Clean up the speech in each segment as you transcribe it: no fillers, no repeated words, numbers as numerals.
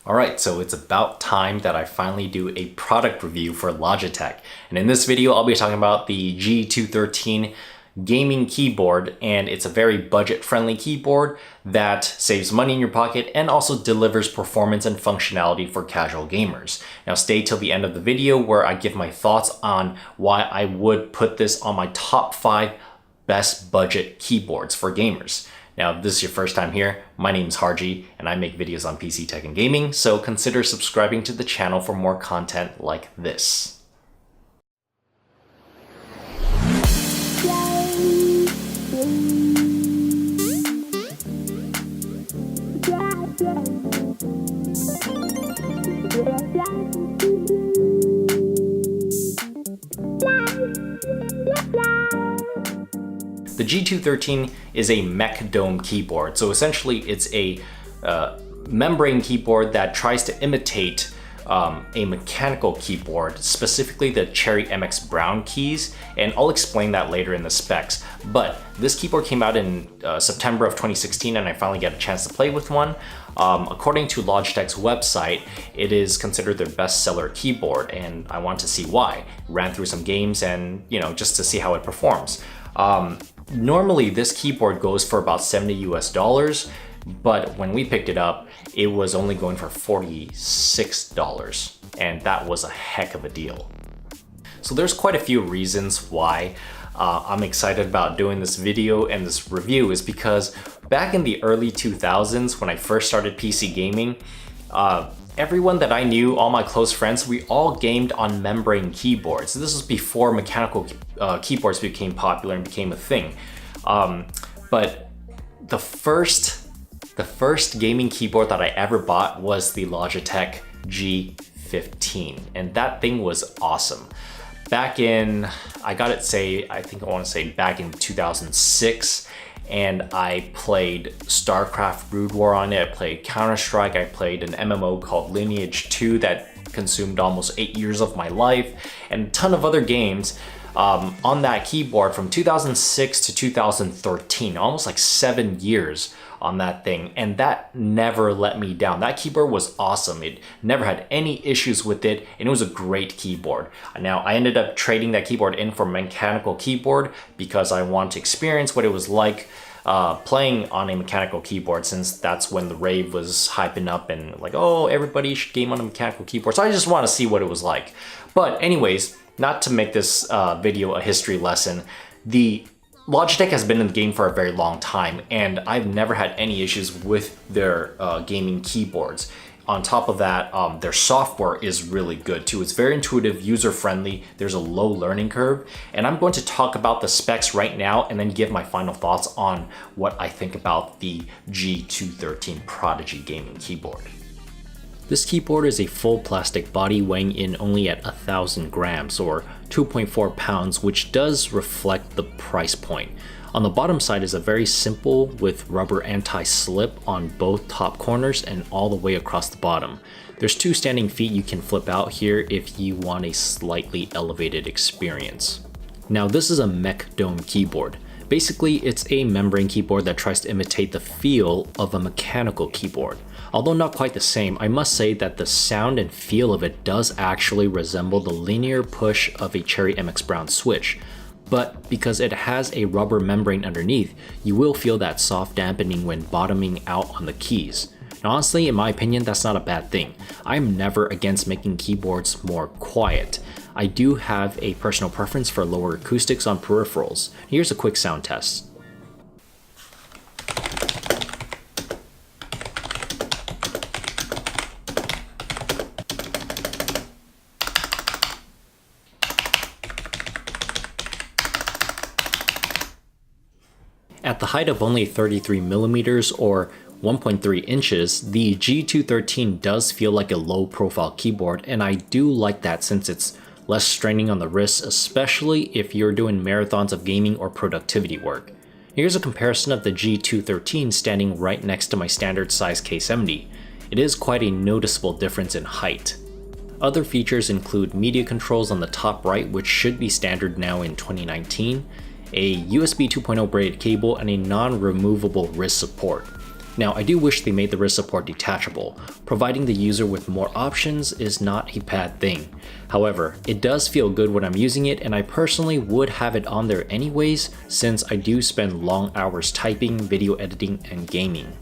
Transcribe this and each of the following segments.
Alright, so it's about time that I finally do a product review for Logitech. And in this video, I'll be talking about the G213 gaming keyboard, and it's a very budget-friendly keyboard that saves money in your pocket and also delivers performance and functionality for casual gamers. Now stay till the end of the video where I give my thoughts on why I would put this on my top 5 best budget keyboards for gamers. Now, if this is your first time here, my name is Harji and I make videos on PC tech and gaming, so consider subscribing to the channel for more content like this. The G213 is a mech dome keyboard, so essentially it's a membrane keyboard that tries to imitate a mechanical keyboard, specifically the Cherry MX Brown keys, and I'll explain that later in the specs. But this keyboard came out in September of 2016 and I finally got a chance to play with one. According to Logitech's website, it is considered their bestseller keyboard, and I want to see why. Ran through some games and, just to see how it performs. Normally this keyboard goes for about $70 US, but when we picked it up, it was only going for $46, and that was a heck of a deal. So there's quite a few reasons why I'm excited about doing this video and this review is because back in the early 2000s, when I first started PC gaming, everyone that I knew, all my close friends, we all gamed on membrane keyboards. This was before mechanical keyboards became popular and became a thing. But the first gaming keyboard that I ever bought was the Logitech G213, and that thing was awesome. Back in, I want to say back in 2006, and I played StarCraft Brood War on it, I played Counter-Strike, I played an MMO called Lineage 2 that consumed almost 8 years of my life, and a ton of other games on that keyboard from 2006 to 2013, almost like 7 years on that thing, and that never let me down. That keyboard was awesome. It never had any issues with it, and it was a great keyboard. Now, I ended up trading that keyboard in for a mechanical keyboard because I want to experience what it was like playing on a mechanical keyboard, since that's when the rave was hyping up and like, oh, everybody should game on a mechanical keyboard. So I just want to see what it was like. But anyways, not to make this video a history lesson, the Logitech has been in the game for a very long time, and I've never had any issues with their gaming keyboards. On top of that, their software is really good too. It's very intuitive, user-friendly, there's a low learning curve, and I'm going to talk about the specs right now and then give my final thoughts on what I think about the G213 Prodigy gaming keyboard. This keyboard is a full plastic body weighing in only at 1,000 grams or 2.4 pounds, which does reflect the price point. On the bottom side is a very simple with rubber anti-slip on both top corners and all the way across the bottom. There's 2 standing feet you can flip out here if you want a slightly elevated experience. Now this is a mech dome keyboard. Basically, it's a membrane keyboard that tries to imitate the feel of a mechanical keyboard. Although not quite the same, I must say that the sound and feel of it does actually resemble the linear push of a Cherry MX Brown switch. But because it has a rubber membrane underneath, you will feel that soft dampening when bottoming out on the keys. Now honestly, in my opinion, that's not a bad thing. I'm never against making keyboards more quiet. I do have a personal preference for lower acoustics on peripherals. Here's a quick sound test. At the height of only 33 millimeters or 1.3 inches, the G213 does feel like a low profile keyboard, and I do like that since it's less straining on the wrists, especially if you're doing marathons of gaming or productivity work. Here's a comparison of the G213 standing right next to my standard size K70. It is quite a noticeable difference in height. Other features include media controls on the top right, which should be standard now in 2019, a USB 2.0 braided cable, and a non-removable wrist support. Now, I do wish they made the wrist support detachable. Providing the user with more options is not a bad thing. However, it does feel good when I'm using it, and I personally would have it on there anyways, since I do spend long hours typing, video editing, and gaming.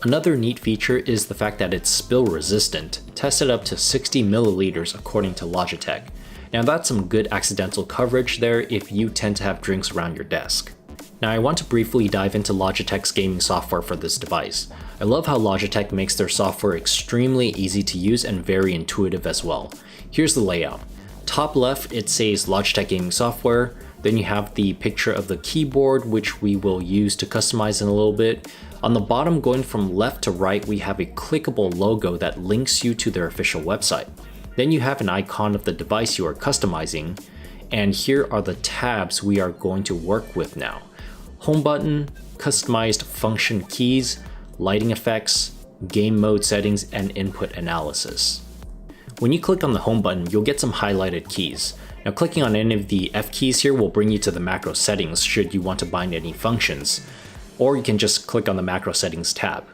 Another neat feature is the fact that it's spill resistant, tested up to 60 milliliters according to Logitech. Now that's some good accidental coverage there if you tend to have drinks around your desk. Now I want to briefly dive into Logitech's gaming software for this device. I love how Logitech makes their software extremely easy to use and very intuitive as well. Here's the layout. Top left, it says Logitech Gaming Software. Then you have the picture of the keyboard, which we will use to customize in a little bit. On the bottom, going from left to right, we have a clickable logo that links you to their official website. Then you have an icon of the device you are customizing. And here are the tabs we are going to work with now. Home button, customized function keys, lighting effects, game mode settings, and input analysis. When you click on the home button, you'll get some highlighted keys. Now clicking on any of the F keys here will bring you to the macro settings should you want to bind any functions, or you can just click on the macro settings tab.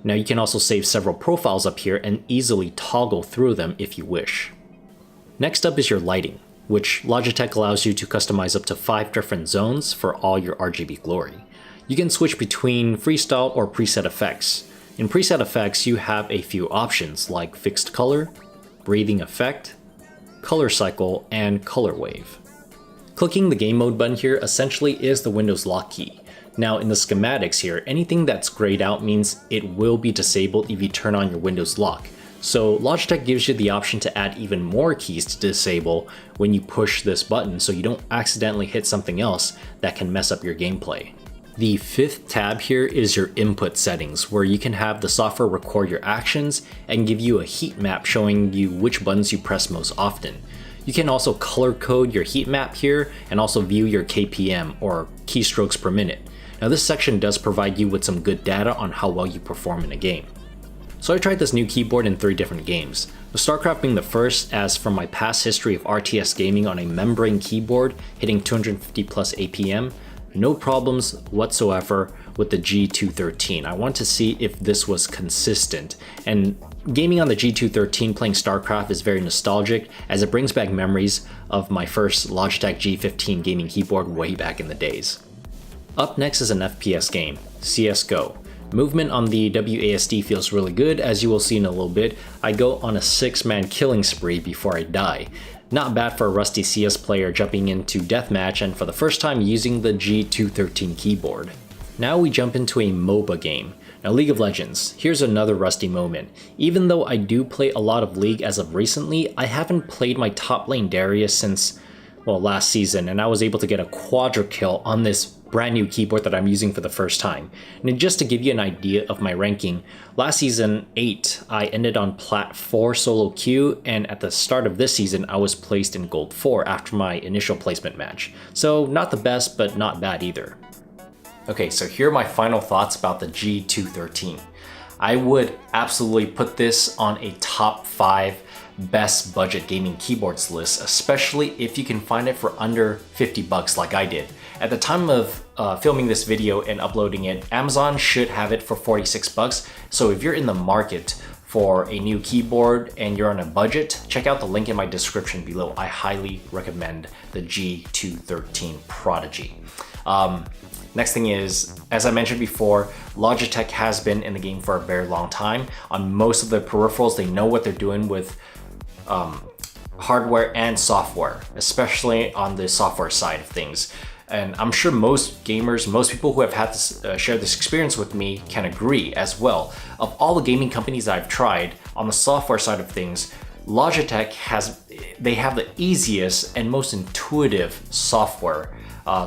Now you can also save several profiles up here and easily toggle through them if you wish. Next up is your lighting, which Logitech allows you to customize up to 5 different zones for all your RGB glory. You can switch between freestyle or preset effects. In preset effects, you have a few options like fixed color, breathing effect, color cycle, and color wave. Clicking the game mode button here essentially is the Windows lock key. Now in the schematics here, anything that's grayed out means it will be disabled if you turn on your Windows lock. So Logitech gives you the option to add even more keys to disable when you push this button so you don't accidentally hit something else that can mess up your gameplay. The 5th tab here is your input settings, where you can have the software record your actions and give you a heat map showing you which buttons you press most often. You can also color code your heat map here and also view your KPM or keystrokes per minute. Now this section does provide you with some good data on how well you perform in a game. So I tried this new keyboard in 3 different games, with StarCraft being the first, as from my past history of RTS gaming on a membrane keyboard hitting 250 plus APM, no problems whatsoever with the G213. I want to see if this was consistent, and gaming on the G213 playing StarCraft is very nostalgic as it brings back memories of my first Logitech G15 gaming keyboard way back in the days. Up next is an FPS game, CSGO. Movement on the WASD feels really good, as you will see in a little bit. I go on a 6-man killing spree before I die. Not bad for a rusty CS player jumping into deathmatch and for the first time using the G213 keyboard. Now we jump into a MOBA game. Now League of Legends, here's another rusty moment. Even though I do play a lot of League as of recently, I haven't played my top lane Darius since, well, last season, and I was able to get a quadra kill on this brand new keyboard that I'm using for the first time. And just to give you an idea of my ranking, last season 8, I ended on Plat 4 solo queue, and at the start of this season, I was placed in Gold 4 after my initial placement match. So not the best, but not bad either. Okay, so here are my final thoughts about the G213. I would absolutely put this on a top 5 best budget gaming keyboards list, especially if you can find it for under 50 bucks like I did. At the time of filming this video and uploading it, Amazon should have it for 46 bucks. So if you're in the market for a new keyboard and you're on a budget, check out the link in my description below. I highly recommend the G213 Prodigy. Next thing is, as I mentioned before, Logitech has been in the game for a very long time. On most of the peripherals, they know what they're doing with hardware and software, especially on the software side of things. And I'm sure most gamers, most people who have had this, share this experience with me can agree as well. Of all the gaming companies I've tried, on the software side of things, Logitech have the easiest and most intuitive software.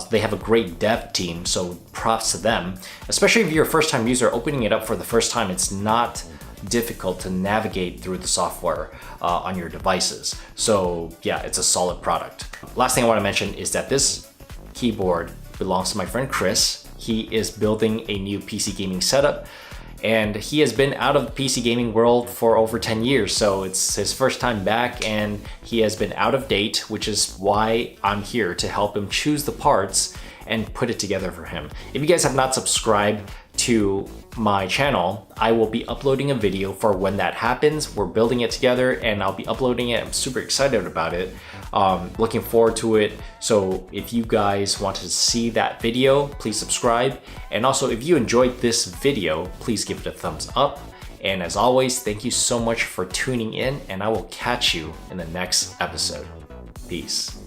They have a great dev team, so props to them. Especially if you're a first-time user opening it up for the first time, it's not difficult to navigate through the software on your devices. So yeah, it's a solid product. Last thing I want to mention is that this keyboard belongs to my friend Chris. He is building a new PC gaming setup, and he has been out of the PC gaming world for over 10 years, so it's his first time back and he has been out of date, which is why I'm here to help him choose the parts and put it together for him. If you guys have not subscribed to my channel, I will be uploading a video for when that happens. We're building it together and I'll be uploading it. I'm super excited about it. Looking forward to it. So if you guys want to see that video, please subscribe. And also if you enjoyed this video, please give it a thumbs up. And as always, thank you so much for tuning in, and I will catch you in the next episode. Peace.